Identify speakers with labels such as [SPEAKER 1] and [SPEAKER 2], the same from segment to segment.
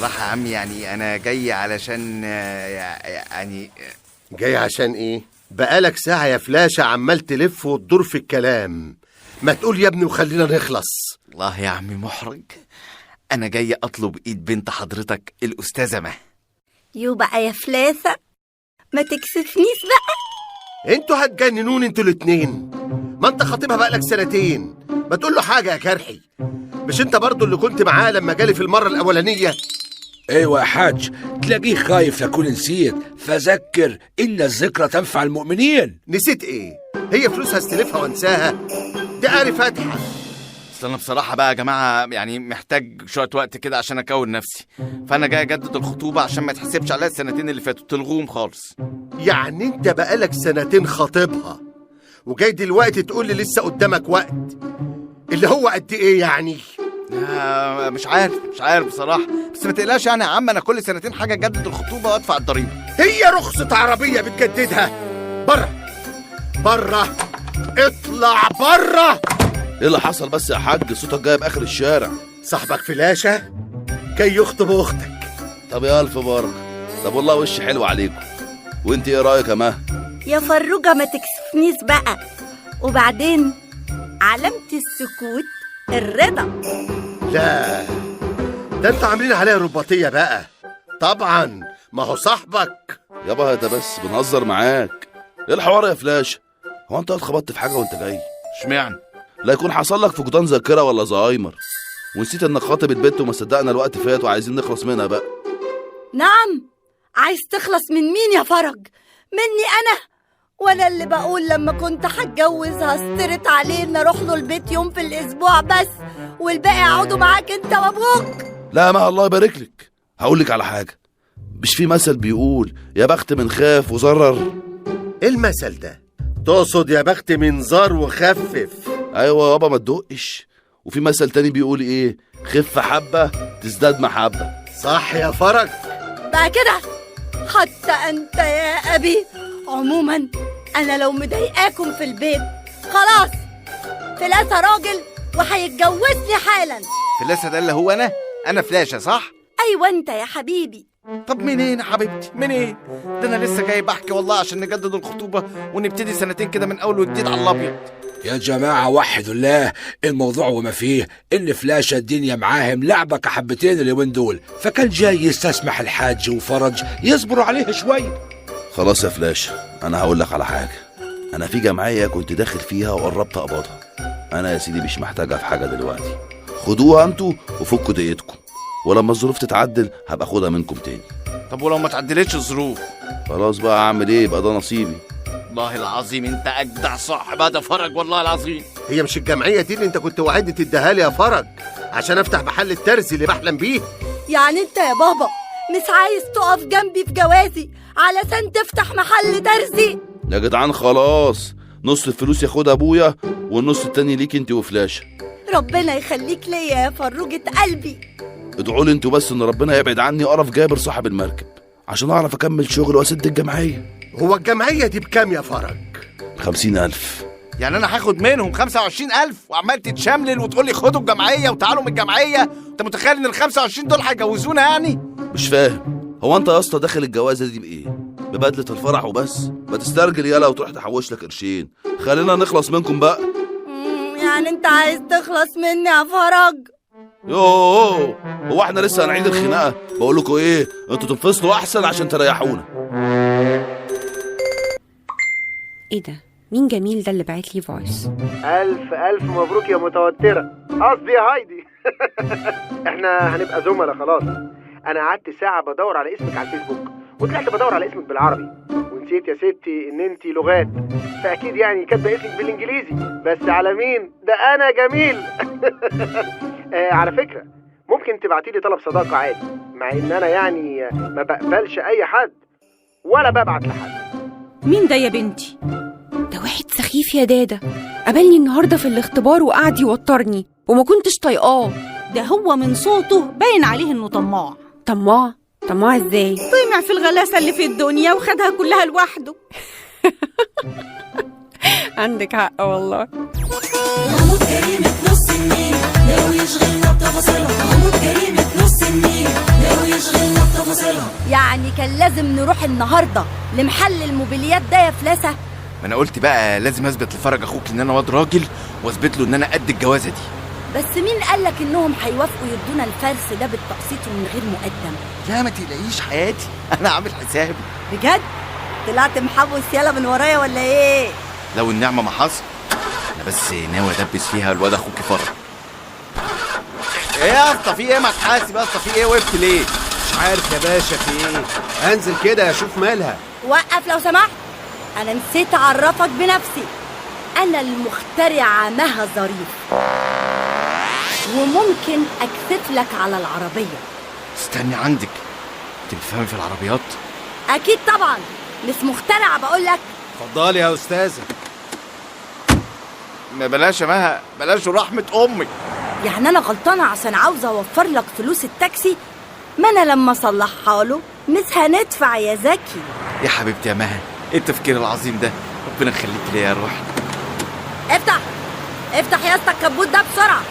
[SPEAKER 1] صراحة يا عمي يعني أنا جاي علشان يعني
[SPEAKER 2] جاي عشان ايه؟ بقالك ساعة يا فلاشة عمال تلف وتدور في الكلام. ما تقول يا ابني وخلينا نخلص.
[SPEAKER 1] والله يا عمي محرج، أنا جاي أطلب إيد بنت حضرتك الأستاذة مه.
[SPEAKER 3] يو بقى يا فلاسة، ما تكسفنيش بقى.
[SPEAKER 2] انتوا هتجننون انتوا الاتنين. ما انت خاطبها بقالك سنتين، ما تقول له حاجة يا كرحي. مش انت برضو اللي كنت معاه لما جالي في المرة الأولانية؟
[SPEAKER 4] ايوه يا حاج، تلاقيه خايف تكون نسيت، فذكر ان الذكرى تنفع المؤمنين.
[SPEAKER 2] نسيت ايه؟ هي فلوس هستلفها وانساها؟ دي قاري فاتحة.
[SPEAKER 1] أصل أنا بصراحة بقى يا جماعة يعني محتاج شوية وقت كده عشان أكون نفسي، فأنا جاي أجدد الخطوبة عشان ما تحسبش عليها السنتين اللي فاتوا، تلغوهم خالص.
[SPEAKER 2] يعني انت بقالك سنتين خاطبها وجاي دلوقتي تقول لي لسه قدامك وقت؟ اللي هو قد ايه يعني؟
[SPEAKER 1] مش عارف بصراحة، بس ما تقلقش يعني يا عم، أنا كل سنتين حاجة أجدد الخطوبة وأدفع الضريبة.
[SPEAKER 2] هي رخصة عربية بتجددها؟ بره بره، اطلع بره.
[SPEAKER 5] ايه اللي حصل بس يا حاج؟ صوتك جايب اخر الشارع.
[SPEAKER 2] صاحبك فلاشة جاي يخطب اختك.
[SPEAKER 5] طب يا الف بركه. طب والله وش حلو عليكم. وانت ايه رايك يا مه؟
[SPEAKER 3] يا فروجة ما تكسفنيش بقى. وبعدين علامة السكوت الرضا.
[SPEAKER 2] لا ده انتوا عاملين عليا رباطية بقى. طبعا ما هو صاحبك.
[SPEAKER 5] يابا ده بس بنهزر معاك. ايه الحوار يا فلاش؟ هو انت اتخبطت في حاجه وانت جاي؟
[SPEAKER 1] اشمعنى؟
[SPEAKER 5] لا يكون حصل لك فقدان ذاكره ولا زهايمر ونسيت انك خاطب البت وما صدقنا الوقت فات وعايزين نخلص منها بقى.
[SPEAKER 3] نعم، عايز تخلص من مين يا فرج؟ مني أنا؟ وأنا اللي بقول لما كنت هتجوزها استرت عليه إن أروح له البيت يوم في الأسبوع بس والباقي يقعدوا معاك أنت وأبوك.
[SPEAKER 5] لا ما الله يبارك لك. هقول لك على حاجه، مش في مثل بيقول يا بخت من خاف وزرر؟
[SPEAKER 2] ايه المثل ده؟ تقصد يا بخت من زار وخفف؟
[SPEAKER 5] ايوه يابا ما تدقش. وفي مثل تاني بيقول ايه؟ خف حبه تزداد محبه.
[SPEAKER 2] صح يا فرج.
[SPEAKER 3] بقى كده حتى أنت يا أبي. عموما أنا لو مضايقاكم في البيت خلاص، فلاسة راجل وهيتجوزني حالا.
[SPEAKER 1] فلاسة ده اللي هو أنا فلاشة صح؟
[SPEAKER 3] أيوة أنت يا حبيبي.
[SPEAKER 1] طب منين يا حبيبتي منين؟ ده أنا لسه جاي بحكي والله عشان نجدد الخطوبة ونبتدي سنتين كده من أول وجديد على الأبيض.
[SPEAKER 4] يا جماعة وحدوا الله، الموضوع وما فيه إن فلاشة الدنيا معاهم لعبة كحبتين اليومين دول، فكان جاي يستسمح الحاج وفرج يصبروا عليه شوية.
[SPEAKER 5] خلاص يا فلاش، انا هقول لك على حاجه. انا في جمعيه كنت داخل فيها وقربت اقبضها. انا يا سيدي مش محتاجها في حاجه دلوقتي. خدوها انتوا وفكوا دقيقتكم، ولما الظروف تتعدل هبقى اخدها منكم تاني.
[SPEAKER 1] طب ولو ما تعدلتش الظروف؟
[SPEAKER 5] خلاص بقى اعمل ايه؟ يبقى ده نصيبي.
[SPEAKER 1] والله العظيم انت اجدع صاحب هذا فرج، والله العظيم.
[SPEAKER 2] هي مش الجمعية دي اللي انت كنت وعدني تديها لي يا فرج عشان افتح محل الترزي اللي بحلم بيه؟
[SPEAKER 3] يعني انت يا بابا مش عايز تقف جنبي في جوازي علشان تفتح محل ترزي؟
[SPEAKER 5] يا جدعان خلاص، نص الفلوس ياخدها ابويا والنص التاني ليك انت وفلاشه.
[SPEAKER 3] ربنا يخليك ليا يا فروجة قلبي.
[SPEAKER 5] ادعوا لي انتوا بس ان ربنا يبعد عني قرف جابر صاحب المركب عشان اعرف اكمل شغل واسد الجمعيه.
[SPEAKER 2] هو الجمعية دي بكام يا فرج؟
[SPEAKER 5] 50,000.
[SPEAKER 1] يعني انا هاخد منهم 25,000 وعمال تتشملل وتقول لي خدوا الجمعيه وتعالوا من الجمعيه؟ انت متخيل ان ال25 دول هيجوزونا يعني؟
[SPEAKER 5] مش فاهم، هو انت يا اسطى داخل الجوازه دي بايه؟ ببدله الفرح وبس؟ ما تسترجل يالا وتروح تحوش لك قرشين. خلينا نخلص منكم بقى.
[SPEAKER 3] يعني انت عايز تخلص مني يا فرج؟
[SPEAKER 5] يوه، هو احنا لسه هنعيد الخناقه؟ بقول لكم ايه، انتوا تنفصلوا احسن عشان تريحونا.
[SPEAKER 6] ايه ده؟ مين جميل ده اللي بعت لي فويس؟
[SPEAKER 7] ألف مبروك يا متوترة، قصدي يا هايدي. احنا هنبقى زملاء خلاص. أنا قعدت ساعة بدور على اسمك على الفيسبوك وطلعت بدور على اسمك بالعربي، ونسيت يا ستي إن أنتي لغات، فأكيد يعني كاتبة اسمك بالإنجليزي. بس على مين؟ ده أنا جميل. على فكرة ممكن تبعتيلي طلب صداقة عادي، مع إن أنا يعني ما بقبلش أي حد ولا ببعت لحد.
[SPEAKER 6] مين ده يا بنتي؟ ده واحد سخيف يا دادا، قابلني النهارده في الاختبار وقعد يوترني وما كنتش طايقاه.
[SPEAKER 8] ده هو من صوته باين عليه انه طماع.
[SPEAKER 6] طماع ازاي؟
[SPEAKER 8] طمع في الغلاسه اللي في الدنيا وخدها كلها لوحده.
[SPEAKER 6] عندك حق والله.
[SPEAKER 9] غموض جريمة نص النيل لو يشغلنا بتفاصيلها. غموض جريمة نص النيل لو
[SPEAKER 3] يعني كان لازم نروح النهارده لمحل الموبيليات ده يا فلاسة؟
[SPEAKER 1] ما انا قلت بقى لازم اثبت لفرج اخوك ان انا واد راجل، واثبت له ان انا قد الجوازه دي.
[SPEAKER 3] بس مين قالك انهم هيوافقوا يدونا الفرس ده بالتقسيط ومن غير مقدم؟
[SPEAKER 1] لا ما تقلقيش حياتي، انا عامل حسابي.
[SPEAKER 3] بجد؟ طلعت محوس يالا من ورايا ولا ايه؟
[SPEAKER 1] لو النعمه ما حصل، انا بس ناوي ادبس فيها الواد اخوك فرج. ايه يا اسطى في ايه؟ ما تحاسب يا اسطى، في ايه؟ وقفت ليه؟
[SPEAKER 7] مش عارف يا باشا في ايه، انزل كده اشوف مالها.
[SPEAKER 3] وقف لو سمحت، انا نسيت اعرفك بنفسي. انا المخترعة مها ظريف، وممكن اكثف لك على العربية.
[SPEAKER 1] استني عندك، انت بتفهمي في العربيات؟
[SPEAKER 3] اكيد طبعا، مش مخترعة بقول لك.
[SPEAKER 7] اتفضلي يا استاذة.
[SPEAKER 1] ما بلاش يا مها، بلاش ورحمه امك.
[SPEAKER 3] يعني انا غلطانة عشان عاوزة اوفر لك فلوس التاكسي؟ ما انا لما اصلحها له مش هندفع يا زكي.
[SPEAKER 1] يا حبيبتي يا مها، ايه التفكير العظيم ده؟ ربنا يخليك ليا يا روحي.
[SPEAKER 3] افتح افتح يا اسطى الكبوت ده بسرعة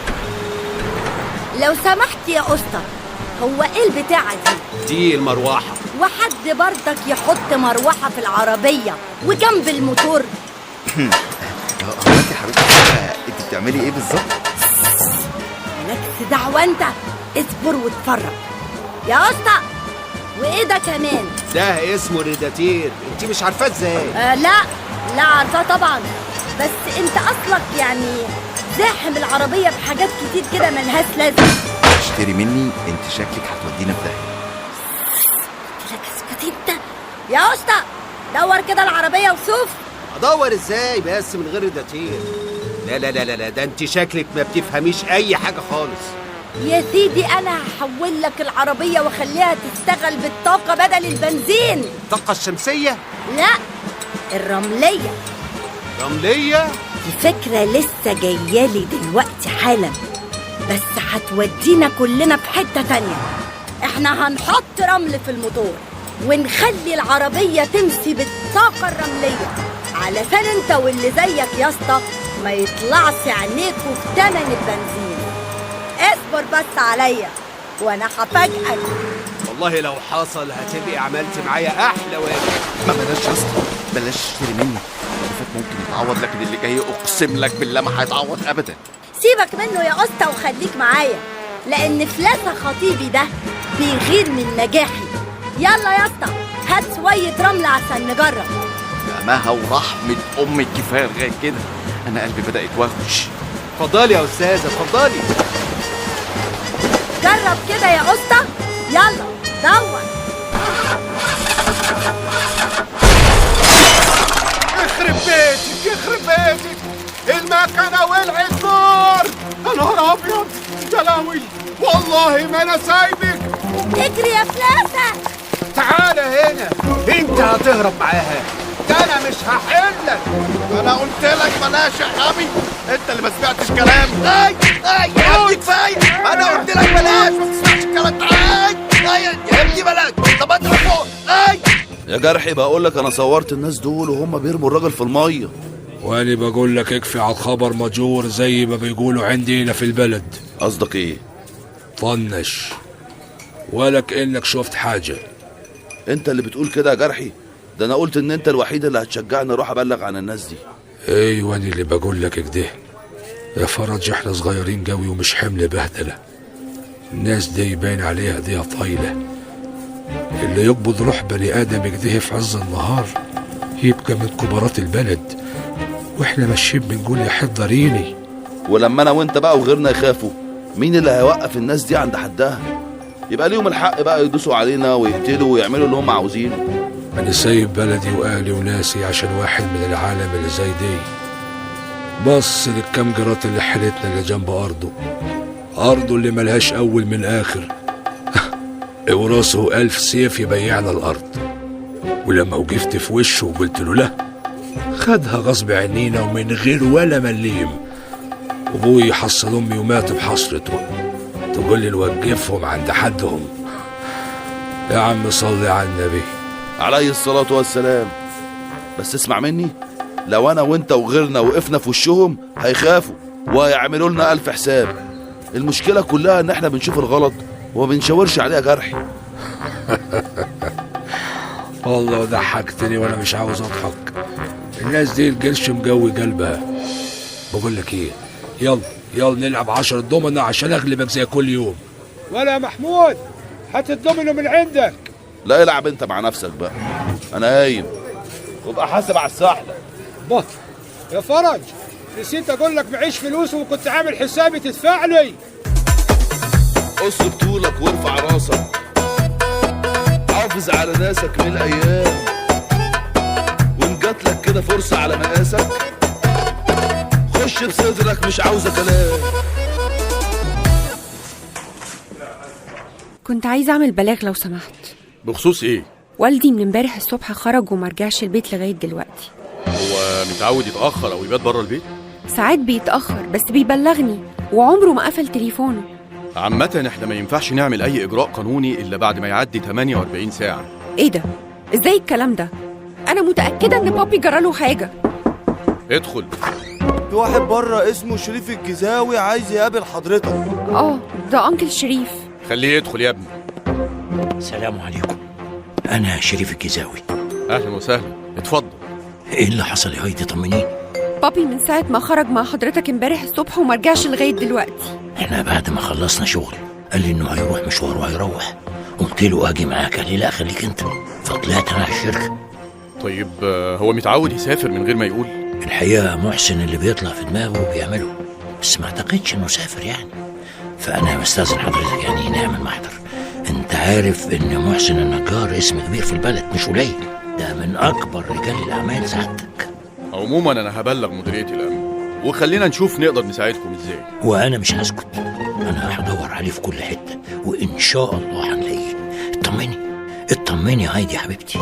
[SPEAKER 3] لو سمحت يا اسطى. هو ايه البتاعة
[SPEAKER 7] دي المروحة.
[SPEAKER 3] وحد بردك يحط مروحة في العربية وجنب الموتور؟
[SPEAKER 1] هو انت يا حبيبتي انت بتعملي ايه بالظبط؟
[SPEAKER 3] مالكش دعوة انت، اصبر واتفرج يا اسطى. وايه ده كمان؟
[SPEAKER 7] ده اسمه ريداتير، انت مش عارفاه ازاي؟
[SPEAKER 3] لا عارفاه طبعا، بس انت اصلك يعني زاحم العربية بحاجات كتير كده ملهاش لازمة.
[SPEAKER 1] اشتري مني، انت شكلك هتودينا في داهية.
[SPEAKER 3] قلت لك اسكت انت يا اسطى. دور كده العربية وشوف.
[SPEAKER 7] ادور ازاي بس من غير ريداتير؟ لا لا لا لا، ده انت شكلك ما بتفهميش اي حاجة خالص.
[SPEAKER 3] يا سيدي انا هحول لك العربية واخليها تشتغل بالطاقة بدل البنزين.
[SPEAKER 7] الطاقة الشمسية؟
[SPEAKER 3] لا، الرملية.
[SPEAKER 7] رملية؟
[SPEAKER 3] دي فكرة لسه جايالي دلوقتي حالا، بس هتودينا كلنا في حتة تانية. احنا هنحط رمل في الموتور ونخلي العربية تمشي بالطاقة الرملية، علشان انت واللي زيك يا اسطى ما يطلعش عينيكوا في تمن البنزين. اصبر بس عليا وانا هفاجئك.
[SPEAKER 7] والله لو حصل هتبقي عملت معايا احلى واجب.
[SPEAKER 1] ما بلاش يا اسطى، بلاش تشتري مني. اللي فات ممكن يتعوض، لكن اللي جاي اقسم لك بالله ما هيتعوض ابدا.
[SPEAKER 3] سيبك منه يا اسطى وخليك معايا، لان فلاسة خطيبي ده بيغير من نجاحي. يلا يا اسطى هات شوية رمل عشان نجرب.
[SPEAKER 1] يا مها ورحمة امك كفايه لغايه كده، انا قلبي بدأ يتوهش.
[SPEAKER 7] اتفضلي يا استاذة اتفضلي.
[SPEAKER 3] جرب كده يا اسطى، يلا دور.
[SPEAKER 7] يخرب بيتك يخرب بيتك، المكنة ولعت نار. يا نهار ابيض يا لهوي، والله ما انا سايبك.
[SPEAKER 3] اجري يا فلاسة.
[SPEAKER 7] تعالى هنا، انت هتهرب معاها، ده انا مش هحلك.
[SPEAKER 1] انا قلت لك بلاش يا غبي، انت اللي ما سمعتش كلام. اي يا ابني كفايه، انا قلت لك بلاش، ما تسمعش الكلام. اي يا ابني بلاش، طب اضرب فوق. اي
[SPEAKER 5] يا جرحي بقول لك انا صورت الناس دول وهم بيرموا الراجل في الميه.
[SPEAKER 4] وانا بقول لك اكفي على الخبر مجور زي ما بيقولوا عندنا في البلد.
[SPEAKER 5] قصدك ايه؟
[SPEAKER 4] طنش ولا كأنك شفت حاجة.
[SPEAKER 5] انت اللي بتقول كده يا جرحي؟ ده انا قلت ان انت الوحيد اللي هتشجعني اروح ابلغ عن الناس دي.
[SPEAKER 4] ايوه انا اللي بقول لك كده يا فرج، احنا صغيرين قوي ومش حمل بهدله. الناس دي باين عليها ايديها طايله، اللي يقبض روح بني ادم كده في عز النهار يبقى من كبارات البلد، واحنا ماشيين بنقول يا حضريني.
[SPEAKER 5] ولما انا وانت بقى وغيرنا يخافوا، مين اللي هيوقف الناس دي عند حدها؟ يبقى ليهم الحق بقى يدوسوا علينا ويقتلوا ويعملوا اللي هم عاوزينه.
[SPEAKER 4] انا سايب بلدي واهلي وناسي عشان واحد من العالم اللي زي دي. بص للكام جرات اللي حالتنا اللي جنب ارضه اللي ملهاش اول من اخر. وراسه 1000 سيف يبيعنا الارض، ولما وقفت في وشه وقلت له لا خدها غصب عنينا ومن غير ولا مليم. وابوي حصل امي ومات بحسرته، تقول لي نوقفهم عند حدهم؟ يا عم صلي على النبي
[SPEAKER 5] عليه الصلاة والسلام. بس اسمع مني، لو انا وانت وغيرنا وقفنا في وشهم هيخافوا وهيعملوا لنا 1000 حساب. المشكلة كلها ان احنا بنشوف الغلط وما بنشاورش عليها جرحي.
[SPEAKER 4] والله ضحكتني وانا مش عاوز اضحك. الناس دي القرش مجوي قلبها. بقول لك ايه، يلا نلعب 10 دومنا عشان اغلبك زي كل يوم.
[SPEAKER 9] ولا يا محمود، هات الدومينو من عندك.
[SPEAKER 5] لا العب انت مع نفسك بقى، انا قايم وابقى حاسب على السحله.
[SPEAKER 9] بط يا فرج، نسيت اقول لك معيش فلوس وكنت عامل حسابي تدفع لي.
[SPEAKER 5] قص بطولك وارفع راسك، حافظ على ناسك من الايام، وان جاتلك كده فرصه على مقاسك خش بصدرك، مش عاوزه كلام.
[SPEAKER 6] كنت عايزة أعمل بلاغ لو سمحت.
[SPEAKER 10] بخصوص ايه؟
[SPEAKER 6] والدي من امبارح الصبح خرج وما رجعش البيت لغاية دلوقتي.
[SPEAKER 10] هو متعود يتأخر او يبات بره البيت؟
[SPEAKER 6] ساعات بيتأخر بس بيبلغني، وعمره ما قفل تليفونه.
[SPEAKER 10] عامة احنا ما ينفعش نعمل اي اجراء قانوني الا بعد ما يعدي 48 ساعة.
[SPEAKER 6] ايه ده؟ ازاي الكلام ده؟ انا متأكدة ان بابي جراله حاجة.
[SPEAKER 10] ادخل.
[SPEAKER 1] في واحد بره اسمه شريف الجزاوي عايز يقابل حضرتك.
[SPEAKER 6] ده انكل شريف.
[SPEAKER 10] خليه يدخل يا ابني.
[SPEAKER 11] السلام عليكم، أنا شريف الجزاوي.
[SPEAKER 10] اهلا وسهلا، اتفضل.
[SPEAKER 11] إيه اللي حصل يا هايدي؟ طمنيني.
[SPEAKER 6] بابي من ساعة ما خرج مع حضرتك امبارح الصبح وما رجعش لغاية دلوقتي.
[SPEAKER 11] إحنا بعد ما خلصنا شغل قال لي إنه هيروح مشوار وهيروح. قلت له أجي معاك، قال لي لا خليك أنت، فطلعت أنا على الشركة.
[SPEAKER 10] طيب هو متعود يسافر من غير ما يقول؟
[SPEAKER 11] الحقيقة محسن اللي بيطلع في دماغه بيعمله، بس ما اعتقدش إنه سافر يعني. فأنا بستأذن حضرتك يعني نعمل محضر. أنت عارف إن محسن النجار اسم كبير في البلد، مش قليل، ده من أكبر رجال الأعمال سعادتك.
[SPEAKER 10] عموما أنا هبلغ مديرية الأمن وخلينا نشوف نقدر نساعدكم إزاي.
[SPEAKER 11] وأنا مش هسكت، أنا هدور عليه في كل حتة وإن شاء الله هنلاقيه. اطمني يا هايدي يا حبيبتي.